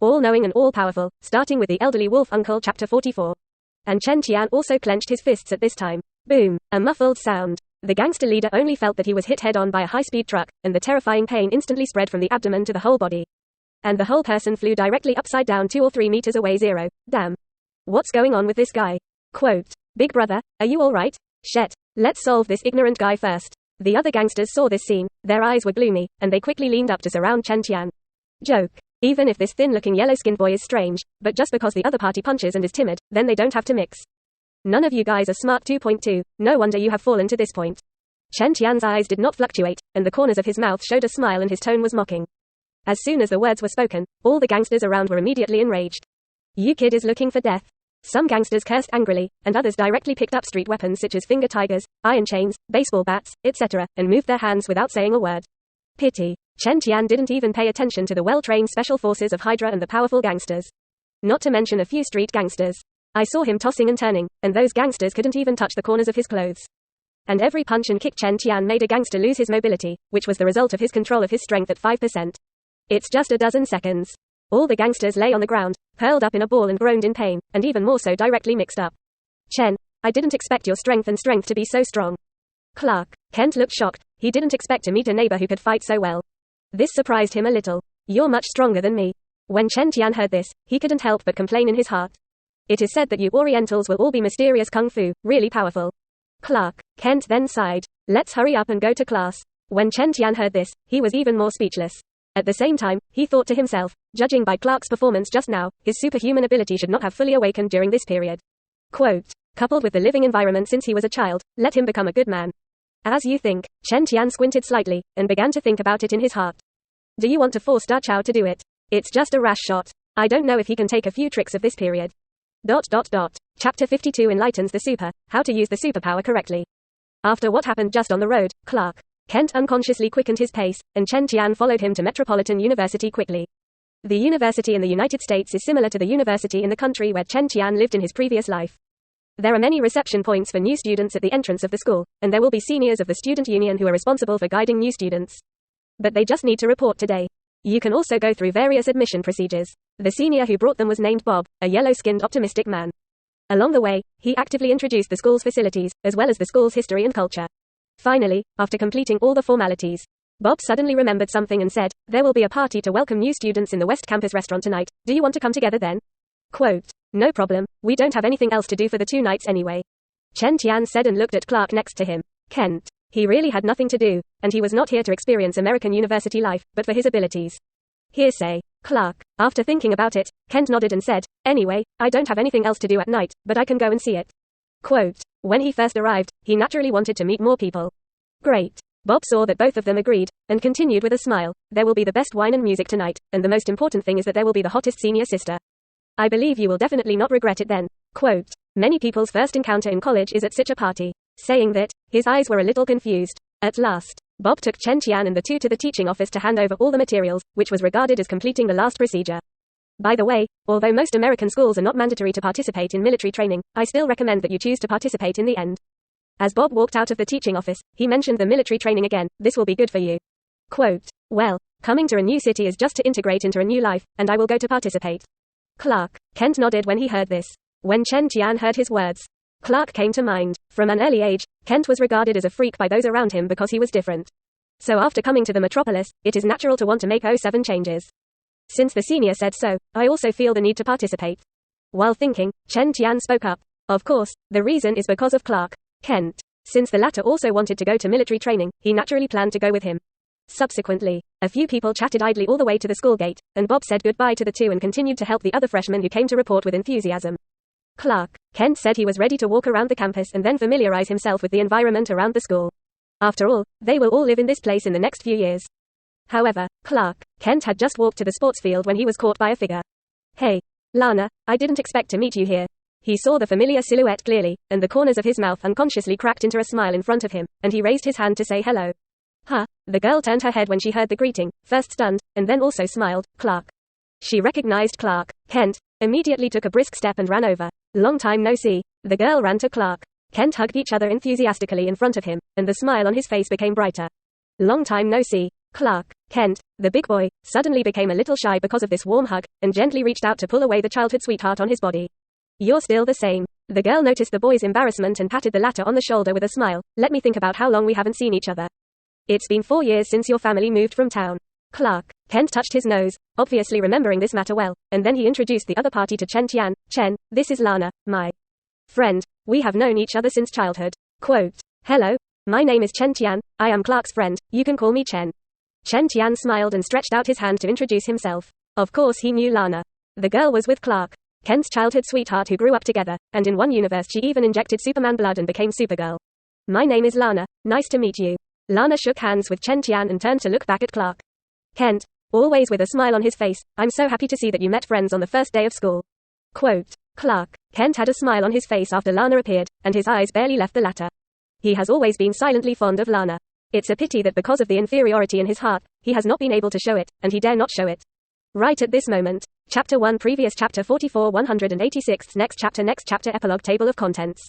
all-knowing and all-powerful, starting with the elderly wolf uncle chapter 44. And Chen Tian also clenched his fists at this time. Boom! A muffled sound. The gangster leader only felt that he was hit head-on by a high-speed truck, and the terrifying pain instantly spread from the abdomen to the whole body. And the whole person flew directly upside down 2 or 3 meters away. Damn. What's going on with this guy? Quote, Big brother, are you alright? Shit. Let's solve this ignorant guy first. The other gangsters saw this scene, their eyes were gloomy, and they quickly leaned up to surround Chen Tian. Joke. Even if this thin-looking yellow-skinned boy is strange, but just because the other party punches and is timid, then they don't have to mix. None of you guys are smart. 2.2, no wonder you have fallen to this point. Chen Tian's eyes did not fluctuate, and the corners of his mouth showed a smile and his tone was mocking. As soon as the words were spoken, all the gangsters around were immediately enraged. You kid is looking for death. Some gangsters cursed angrily, and others directly picked up street weapons such as finger tigers, iron chains, baseball bats, etc., and moved their hands without saying a word. Pity. Chen Tian didn't even pay attention to the well-trained special forces of Hydra and the powerful gangsters. Not to mention a few street gangsters. I saw him tossing and turning, and those gangsters couldn't even touch the corners of his clothes. And every punch and kick Chen Tian made a gangster lose his mobility, which was the result of his control of his strength at 5%. It's just a dozen seconds. All the gangsters lay on the ground, curled up in a ball and groaned in pain, and even more so directly mixed up. Chen, I didn't expect your strength to be so strong. Clark. Kent looked shocked. He didn't expect to meet a neighbor who could fight so well. This surprised him a little. You're much stronger than me. When Chen Tian heard this, he couldn't help but complain in his heart. It is said that you Orientals will all be mysterious kung fu, really powerful. Clark. Kent then sighed. Let's hurry up and go to class. When Chen Tian heard this, he was even more speechless. At the same time, he thought to himself, judging by Clark's performance just now, his superhuman ability should not have fully awakened during this period. Quote, coupled with the living environment since he was a child, let him become a good man. As you think, Chen Tian squinted slightly, and began to think about it in his heart. Do you want to force Da Chao to do it? It's just a rash shot. I don't know if he can take a few tricks of this period. Chapter 52 enlightens the super, how to use the superpower correctly. After what happened just on the road, Kent unconsciously quickened his pace, and Chen Tian followed him to Metropolitan University quickly. The university in the United States is similar to the university in the country where Chen Tian lived in his previous life. There are many reception points for new students at the entrance of the school, and there will be seniors of the student union who are responsible for guiding new students. But they just need to report today. You can also go through various admission procedures. The senior who brought them was named Bob, a yellow-skinned optimistic man. Along the way, he actively introduced the school's facilities, as well as the school's history and culture. Finally, after completing all the formalities, Bob suddenly remembered something and said, there will be a party to welcome new students in the West Campus restaurant tonight. Do you want to come together then? Quote, no problem, we don't have anything else to do for the 2 nights anyway. Chen Tian said and looked at Clark next to him. Kent. He really had nothing to do, and he was not here to experience American university life, but for his abilities. Hearsay. Clark. After thinking about it, Kent nodded and said, anyway, I don't have anything else to do at night, but I can go and see it. Quote, when he first arrived, he naturally wanted to meet more people. Great. Bob saw that both of them agreed, and continued with a smile, there will be the best wine and music tonight, and the most important thing is that there will be the hottest senior sister. I believe you will definitely not regret it then. Quote, many people's first encounter in college is at such a party. Saying that, his eyes were a little confused. At last, Bob took Chen Tian and the two to the teaching office to hand over all the materials, which was regarded as completing the last procedure. By the way, although most American schools are not mandatory to participate in military training, I still recommend that you choose to participate in the end. As Bob walked out of the teaching office, he mentioned the military training again, this will be good for you. Quote, well, coming to a new city is just to integrate into a new life, and I will go to participate. Clark. Kent nodded when he heard this. When Chen Tian heard his words, Clark came to mind. From an early age, Kent was regarded as a freak by those around him because he was different. So after coming to the metropolis, it is natural to want to make 7 changes. Since the senior said so, I also feel the need to participate. While thinking, Chen Tian spoke up. Of course, the reason is because of Clark. Kent. Since the latter also wanted to go to military training, he naturally planned to go with him. Subsequently, a few people chatted idly all the way to the school gate, and Bob said goodbye to the two and continued to help the other freshmen who came to report with enthusiasm. Clark. Kent said he was ready to walk around the campus and then familiarize himself with the environment around the school. After all, they will all live in this place in the next few years. However, Kent had just walked to the sports field when he was caught by a figure. Hey, Lana, I didn't expect to meet you here. He saw the familiar silhouette clearly, and the corners of his mouth unconsciously cracked into a smile in front of him, and he raised his hand to say hello. Huh. The girl turned her head when she heard the greeting, first stunned, and then also smiled. Clark. She recognized Clark. Kent immediately took a brisk step and ran over. Long time no see. The girl ran to Clark. Kent hugged each other enthusiastically in front of him, and the smile on his face became brighter. Long time no see. Clark Kent, the big boy, suddenly became a little shy because of this warm hug, and gently reached out to pull away the childhood sweetheart on his body. You're still the same. The girl noticed the boy's embarrassment and patted the latter on the shoulder with a smile. Let me think about how long we haven't seen each other. It's been 4 years since your family moved from town. Clark Kent touched his nose, obviously remembering this matter well, and then he introduced the other party to Chen Tian. Chen, this is Lana, my friend. We have known each other since childhood. Quote, hello, my name is Chen Tian, I am Clark's friend, you can call me Chen. Chen Tian smiled and stretched out his hand to introduce himself. Of course he knew Lana. The girl was with Clark Kent's childhood sweetheart who grew up together, and in one universe she even injected Superman blood and became Supergirl. My name is Lana, nice to meet you. Lana shook hands with Chen Tian and turned to look back at Clark Kent, always with a smile on his face. I'm so happy to see that you met friends on the first day of school. Quote, Clark Kent had a smile on his face after Lana appeared, and his eyes barely left the latter. He has always been silently fond of Lana. It's a pity that because of the inferiority in his heart, he has not been able to show it, and he dare not show it right at this moment. Chapter 1 Previous Chapter 44 186 Next chapter Epilogue Table of Contents